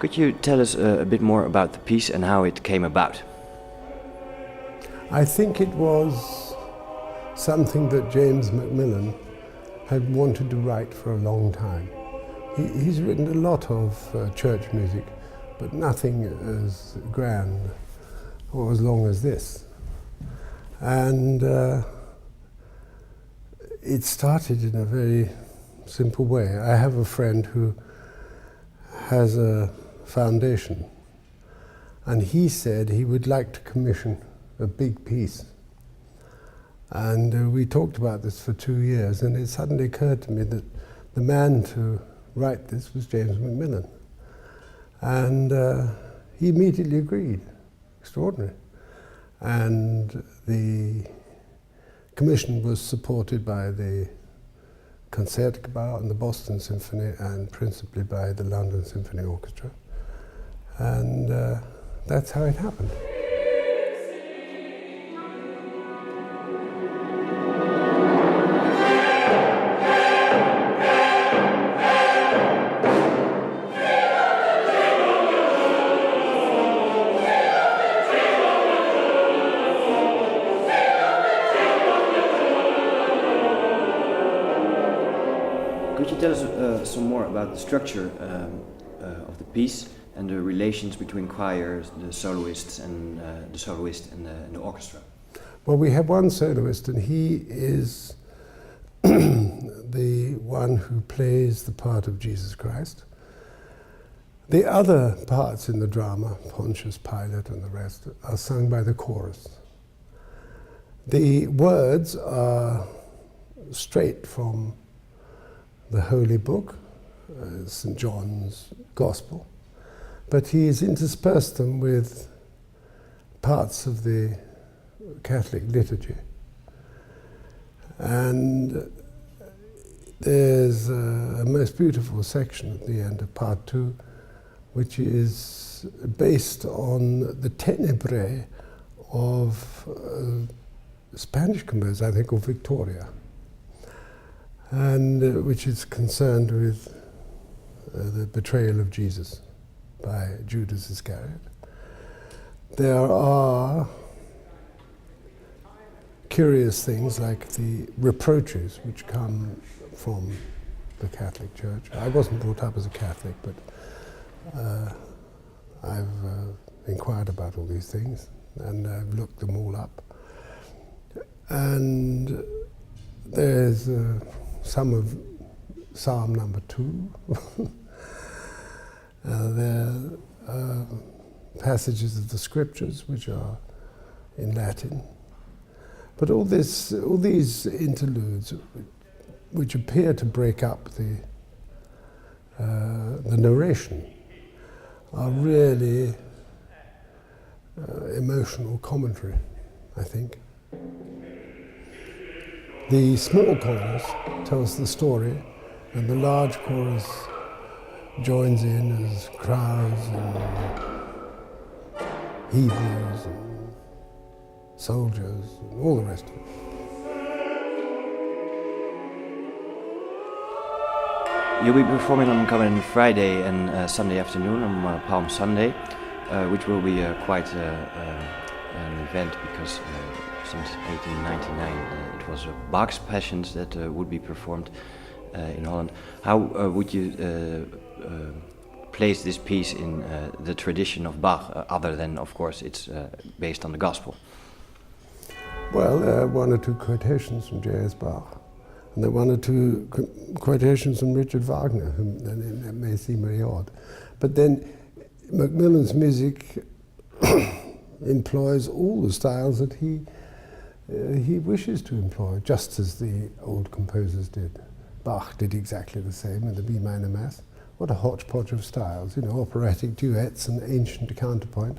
Could you tell us a bit more about the piece and how it came about? I think it was something that James MacMillan had wanted to write for a long time. He's written a lot of church music, but nothing as grand or as long as this. And it started in a very simple way. I have a friend who has a foundation, and he said he would like to commission a big piece. And we talked about this for 2 years, and it suddenly occurred to me that the man to write this was James MacMillan. And he immediately agreed. Extraordinary. And the commission was supported by the Concergebouworkest and the Boston Symphony, and principally by the London Symphony Orchestra. And that's how it happened. Could you tell us some more about the structure of the piece and the relations between choirs, the soloists, and the soloist and the orchestra? Well, we have one soloist, and he is the one who plays the part of Jesus Christ. The other parts in the drama, Pontius Pilate and the rest, are sung by the chorus. The words are straight from the Holy Book, St. John's Gospel, but he has interspersed them with parts of the Catholic liturgy. And there's a most beautiful section at the end of part 2, which is based on the Tenebrae of a Spanish composer, I think, called Victoria, and which is concerned with the betrayal of Jesus by Judas Iscariot. There are curious things like the reproaches which come from the Catholic Church. I wasn't brought up as a Catholic, but I've inquired about all these things, and I've looked them all up. And there's some of Psalm number 2. There are passages of the scriptures which are in Latin. But all these interludes, which appear to break up the narration, are really emotional commentary, I think. The small chorus tells the story, and the large chorus joins in as crowds and Hebrews and soldiers and all the rest of it. You'll be performing on coming Friday and Sunday afternoon on Palm Sunday, which will be quite an event because since 1899 it was Bach's Passions that would be performed in Holland. How would you place this piece in the tradition of Bach, other than, of course, it's based on the Gospel? Well, there are one or two quotations from J.S. Bach, and there are one or two quotations from Richard Wagner, whom that may seem very odd. But then MacMillan's music employs all the styles that he wishes to employ, just as the old composers did. Bach did exactly the same in the B minor Mass. What a hodgepodge of styles, operatic duets and ancient counterpoint.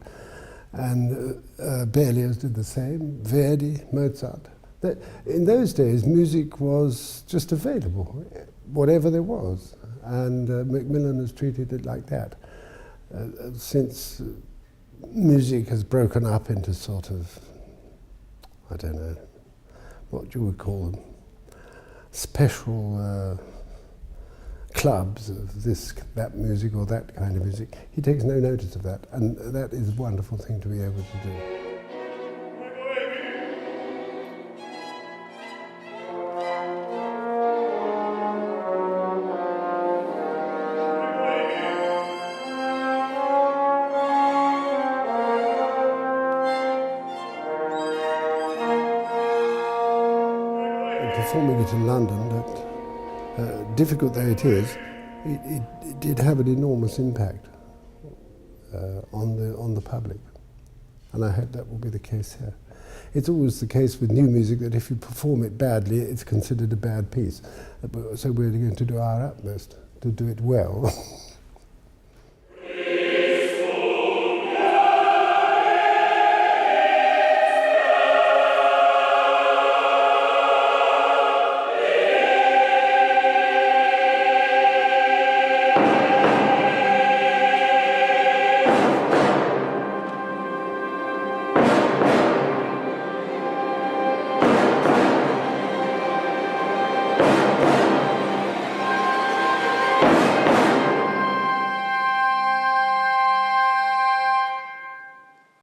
And Berlioz did the same, Verdi, Mozart. In those days, music was just available, whatever there was. And MacMillan has treated it like that. Since music has broken up into sort of, I don't know, what you would call them, special clubs of this, that music or that kind of music. He takes no notice of that, and that is a wonderful thing to be able to do. Performing it in London, that difficult though it is, it did have an enormous impact on the public, and I hope that will be the case here. It's always the case with new music that if you perform it badly, it's considered a bad piece. So we're going to do our utmost to do it well.